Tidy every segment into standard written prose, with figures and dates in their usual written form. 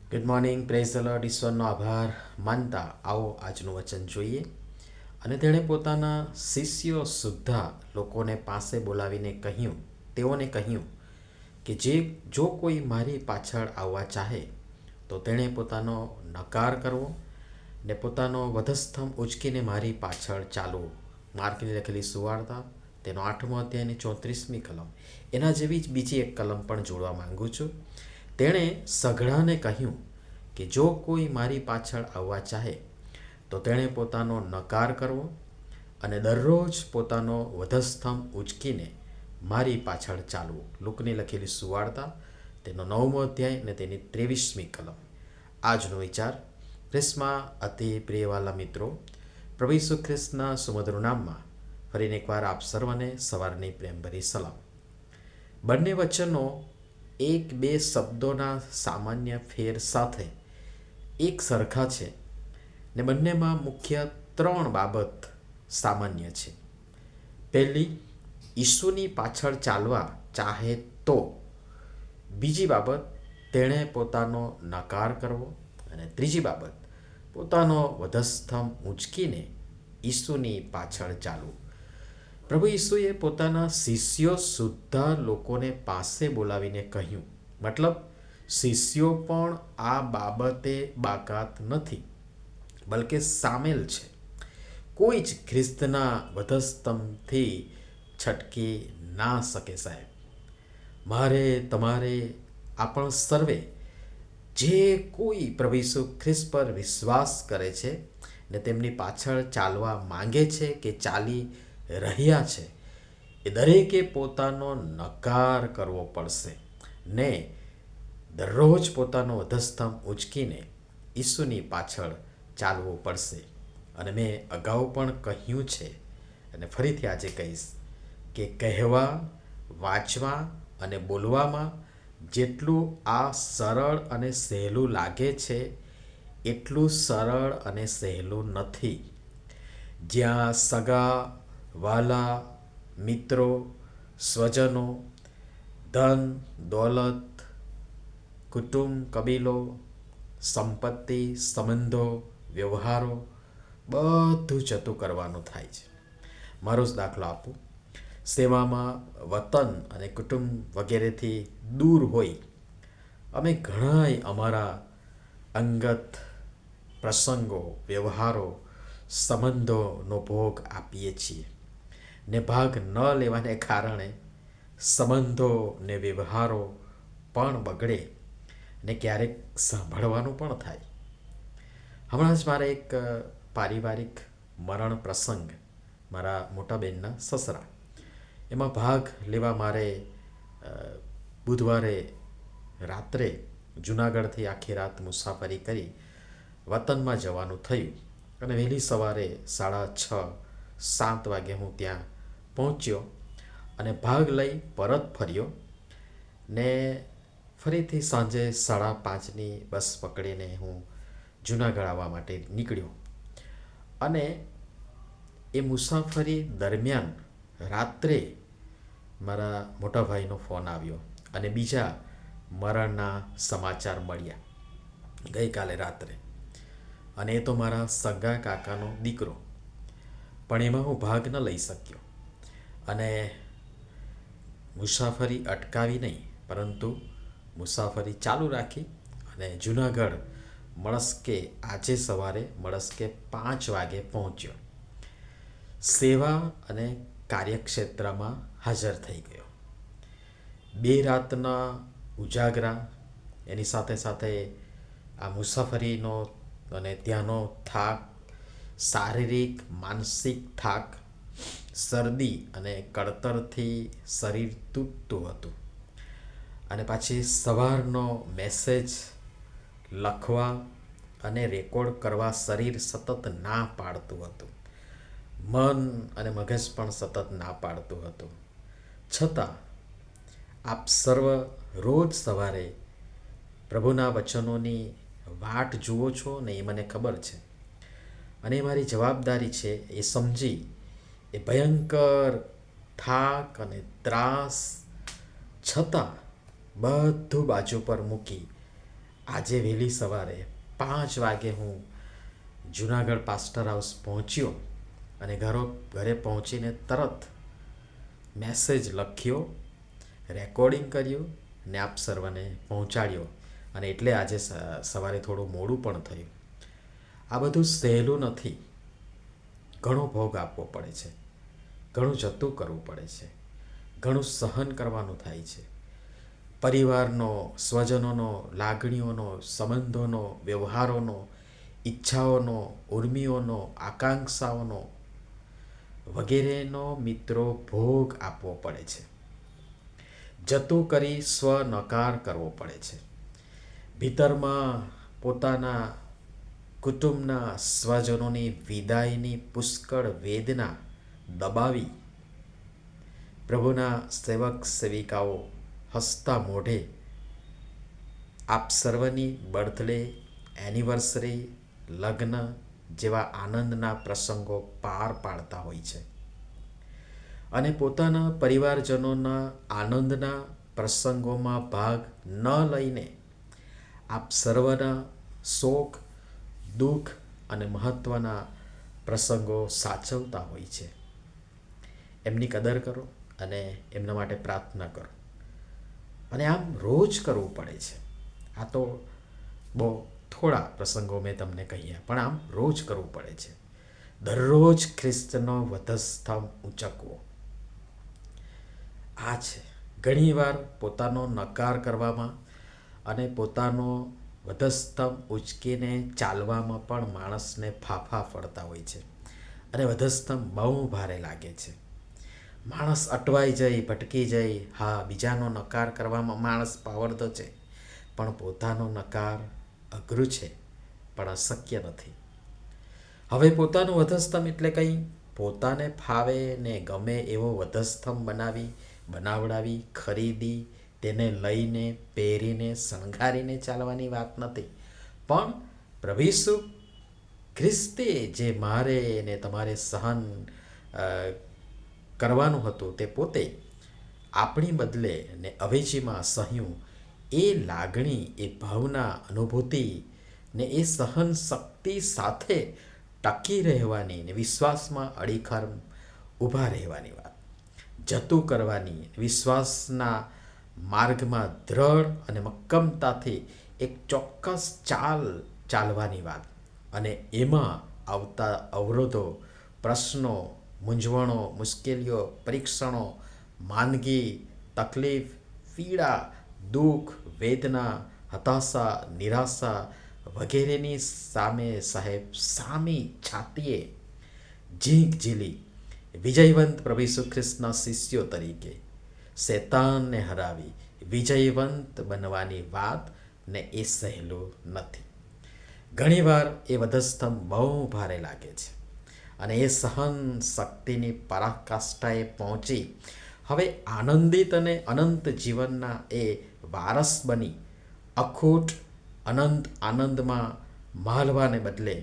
Good morning, praise the Lord. ઈશ્વરનો આભાર માનતા આવો આજનું વચન જોઈએ. અને તેણે પોતાના શિષ્યો સુદ્ધા લોકોને પાસે બોલાવીને તેઓને કહ્યું કે જો કોઈ મારી પાછળ આવવા ચાહે તો તેણે પોતાનો નકાર કરવો ને પોતાનો વધસ્તંભ ઉચકીને મારી પાછળ ચાલવું. માર્કની લખેલી સુવાર્તા તેનો 8મો અધ્યાયની 34મી કલમ. એના જેવી જ બીજી એક કલમ પણ જોડવા માંગુ છું. તેણે સઘળાને કહ્યું કે જો કોઈ મારી પાછળ આવવા ચાહે તો તેણે પોતાનો નકાર કરવો અને દરરોજ પોતાનો વધસ્તંભ ઉચકીને મારી પાછળ ચાલવું. લુકની લખેલી સુવાર્તા તેનો 9મો અધ્યાય અને તેની 23મી કલમ. આજનો વિચાર. ખ્રિસ્તમાં અતિ પ્રિયવાલા મિત્રો, પ્રભુ ઈસુ ખ્રિસ્તના સુમધુર નામમાં ફરીને એકવાર આપ સર્વને સવારની પ્રેમભરી સલામ. બંને વચનો એક બે શબ્દોના સામાન્ય ફેર સાથે એક સરખા છે ને બંનેમાં મુખ્ય 3 બાબત સામાન્ય છે. પહેલી, ઈસુની પાછળ ચાલવા ચાહે તો. બીજી બાબત, તેણે પોતાનો નકાર કરવો. અને ત્રીજી બાબત, પોતાનો વધસ્તંભ ઊંચકીને ઈસુની પાછળ ચાલવું. પ્રભુ ઈસુએ પોતાના શિષ્યો સુદ્ધા લોકોને પાસે બોલાવીને કહ્યું. મતલબ શિષ્યો પણ આ બાબતે બાકાત નથી, બલકે સામેલ છે. કોઈ જ ખ્રિસ્તના વધસ્તંભથી છટકી ના શકે સાહેબ. મારે, તમારે, આપણ સર્વે જે કોઈ પ્રભુ ઈસુ ખ્રિસ્ત પર વિશ્વાસ કરે છે ને તેમની પાછળ ચાલવા માંગે છે કે ચાલી રહ્યા છે, એ દરેકે પોતાનો નકાર કરવો પડશે ને દરરોજ પોતાનો વધસ્તંભ ઉચકીને ઈસુની પાછળ ચાલવું પડશે. અને મેં અગાઉ પણ કહ્યું છે અને ફરીથી આજે કહીશ કે કહેવા, વાંચવા અને બોલવામાં જેટલું આ સરળ અને સહેલું લાગે છે એટલું સરળ અને સહેલું નથી. જ્યાં સગા, વાલા, મિત્રો, સ્વજનો, ધન, દોલત, કુટુંબ, કબીલો, સંપત્તિ, સંબંધો, વ્યવહારો બધું જતું કરવાનું થાય છે. મારો જ દાખલો આપું. સેવામાં વતન અને કુટુંબ વગેરેથી દૂર હોય અમે ઘણાય અમારા અંગત પ્રસંગો, વ્યવહારો, સંબંધોનો ભોગ આપીએ છીએ ને ભાગ ન લેવાને કારણે સંબંધો ને વ્યવહારો પણ બગડે ને ક્યારેક સાંભળવાનું પણ થાય. હમણાં જ મારે એક પારિવારિક મરણ પ્રસંગ, મારા મોટા બહેનના સસરા, એમાં ભાગ લેવા મારે બુધવારે રાત્રે જુનાગઢથી આખી રાત મુસાફરી કરી વતનમાં જવાનું થયું. અને વહેલી સવારે 6:30-7 વાગે હું ત્યાં પહોંચ્યો અને ભાગ લઈ પરત ફર્યો ને ફરીથી સાંજે 5:30ની બસ પકડીને હું જુનાગઢ આવવા માટે નીકળ્યો. અને એ મુસાફરી દરમિયાન રાત્રે મારા મોટા ભાઈનો ફોન આવ્યો અને બીજા મરણના સમાચાર મળ્યા ગઈકાલે રાત્રે. અને એ તો મારા સગા કાકાનો દીકરો. પણ એમાં હું ભાગ ન લઈ શક્યો અને મુસાફરી અટકાવી નહીં, પરંતુ મુસાફરી ચાલુ રાખી અને જુનાગઢ આજે સવારે મળસ્કે 5 વાગે પહોંચ્યો. સેવા અને કાર્યક્ષેત્રમાં હાજર થઈ ગયો. 2 રાતના ઉજાગરા, એની સાથે સાથે આ મુસાફરીનો અને ત્યાંનો થાક, શારીરિક માનસિક થાક, શરદી અને કળતરથી શરીર તૂટતું હતું. અને પાછી સવારનો મેસેજ લખવા અને રેકોર્ડ કરવા શરીર સતત ના પાડતું હતું. મન અને મગજ પણ સતત ના પાડતું હતું. છતાં આપ સર્વ રોજ સવારે પ્રભુના વચનોની વાટ જુઓ છો ને એ મને ખબર છે. અને એ મારી જવાબદારી છે એ સમજી એ ભયંકર થાક અને ત્રાસ છતાં બધું બાજુ પર મૂકી આજે વહેલી સવારે 5 વાગે હું જુનાગઢ પાસ્ટર હાઉસ પહોંચ્યો અને ઘરે પહોંચીને તરત મેસેજ લખ્યો, રેકોર્ડિંગ કર્યું ને આપ સર્વને પહોંચાડ્યો. અને એટલે આજે સવારે થોડું મોડું પણ થયું. આ બધું સહેલું નથી. ઘણો ભોગ આપવો પડે છે, ઘણું જતું કરવું પડે છે, ઘણું સહન કરવાનું થાય છે. પરિવારનો, સ્વજનોનો, લાગણીઓનો, સંબંધોનો, વ્યવહારોનો, ઈચ્છાઓનો, ઉર્મિઓનો, આકાંક્ષાઓનો વગેરેનો મિત્રો ભોગ આપવો પડે છે. જતું કરી સ્વનકાર કરવો પડે છે. ભીતરમાં પોતાના કુટુંબના સ્વજનોની વિદાયની પુષ્કળ વેદના દબાવી પ્રભુના સેવક સેવિકાઓ હસતા મોઢે આપ સર્વની બર્થડે, એનિવર્સરી, લગ્ન જેવા આનંદના પ્રસંગો પાર પાડતા હોય છે. અને પોતાના પરિવારજનોના આનંદના પ્રસંગોમાં ભાગ ન લઈને આપ સર્વના શોક, દુઃખ અને મહત્ત્વના પ્રસંગો સાચવતા હોય છે. એમની કદર કરો અને એમના માટે પ્રાર્થના કરો. અને આમ રોજ કરવું પડે છે. આ તો બહુ થોડા પ્રસંગો મેં તમને કહ્યા, પણ આમ રોજ કરવું પડે છે. દરરોજ ખ્રિસ્તનો વધસ્તંભ ઊંચકવો. આ છે ઘણીવાર પોતાનો નકાર કરવામાં અને પોતાનો વધસ્તંભ ઉચકીને ચાલવામાં પણ માણસને ફાફા ફરતા હોય છે અને વધસ્તંભ બહુ ભારે લાગે છે. માણસ અટવાઈ જાય, ભટકી જાય. હા, બીજાનો નકાર કરવામાં માણસ પાવરતો છે, પણ પોતાનો નકાર અઘરું છે, પણ અશક્ય નથી. હવે પોતાનું વધસ્તંભ એટલે કંઈ પોતાને ફાવે ને ગમે એવો વધસ્તંભ બનાવડાવી, ખરીદી, તેને લઈને, પહેરીને, શણગારીને ચાલવાની વાત નથી. પણ પ્રભુ ઈસુ ખ્રિસ્તે જે મારે ને તમારે સહન કરવાનું હતું તે પોતે આપણી બદલે ને અવેજીમાં સહ્યું. એ લાગણી, એ ભાવના, અનુભૂતિ ને એ સહન શક્તિ સાથે ટકી રહેવાની ને વિશ્વાસમાં અડીખર ઊભા રહેવાની વાત, જતું કરવાની, વિશ્વાસના માર્ગમાં દ્રઢ અને મક્કમતાથી એક ચોક્કસ ચાલવાની વાત. અને એમાં આવતા અવરોધો, પ્રશ્નો, મૂંઝવણો, મુશ્કેલીઓ, પરીક્ષણો, માંદગી, તકલીફ, પીડા, દુઃખ, વેદના, હતાશા, નિરાશા વગેરેની સામે સામી છાતીએ ઝીંક ઝીલી વિજયવંત પ્રભુ ઈસુ ખ્રિસ્તના શિષ્યો તરીકે શૈતાનને હરાવી વિજયવંત બનવાની વાત ને એ સહેલું નથી. ઘણીવાર એ વધસ્તંભ બહુ ભારે લાગે છે અને એ સહન શક્તિની પરાકાષ્ઠાએ પહોંચી હવે આનંદિત અને અનંત જીવનના એ વારસ બની અખૂટ અનંત આનંદમાં માલવાને બદલે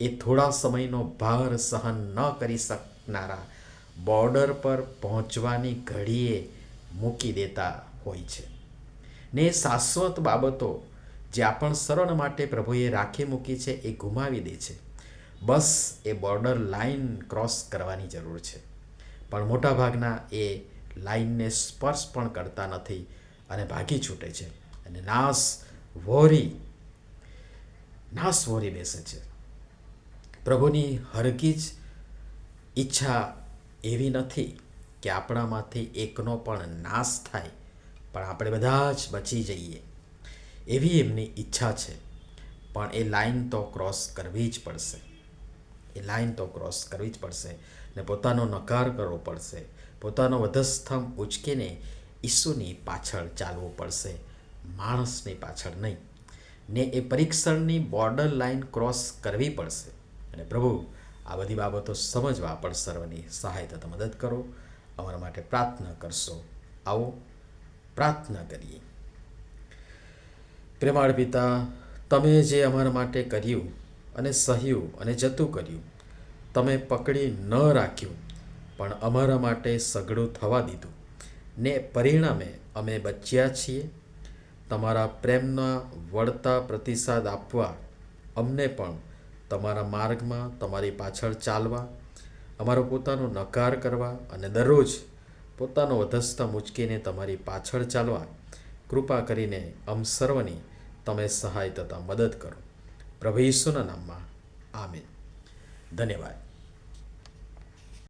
એ થોડા સમયનો ભાર સહન ન કરી શકનારા બોર્ડર પર પહોંચવાની ઘડીએ મૂકી દેતા હોય છે. ને એ શાશ્વત બાબતો જે આપણ સરળ માટે પ્રભુએ રાખી મૂકી છે એ ગુમાવી દે છે. બસ એ બોર્ડર લાઈન ક્રોસ કરવાની જરૂર છે, પણ મોટાભાગના એ લાઈનને સ્પર્શ પણ કરતા નથી અને ભાગી છૂટે છે અને નાશ વહોરી બેસે છે. પ્રભુની હરગીજ ઈચ્છા એવી નથી કે આપણામાંથી એકનો પણ નાશ થાય, પણ આપણે બધા જ બચી જઈએ એવી એમની ઈચ્છા છે. પણ એ લાઈન તો ક્રોસ કરવી જ પડશે. ને પોતાનો નકાર કરવો પડશે. પોતાનો વધસ્તંભ ઉચકીને ઈસુની પાછળ ચાલવું પડશે, માણસની પાછળ નહીં. ને એ પરીક્ષણની બોર્ડર લાઈન ક્રોસ કરવી પડશે. અને પ્રભુ આ બધી બાબતો સમજવા પણ સર્વની સહાયતા મદદ કરો. અમારા માટે પ્રાર્થના કરશો. આવો પ્રાર્થના કરીએ. પ્રેમાળ પિતા, તમે જે અમારા માટે કર્યું અને સહ્યું અને જતું કર્યું, તમે પકડી ન રાખ્યું પણ અમારા માટે સઘળું થવા દીધું ને પરિણામે અમે બચ્યા છીએ. તમારા પ્રેમના વળતા પ્રતિસાદ આપવા અમને પણ તમારા માર્ગમાં તમારી પાછળ ચાલવા, અમારો પોતાનો નકાર કરવા અને દરરોજ પોતાનો વધસ્તંભ ઉંચકીને તમારી પાછળ ચાલવા કૃપા કરીને સર્વની તમે સહાય તથા મદદ કરો. પ્રભુ ઈસુના નામમાં આમીન. ધન્યવાદ.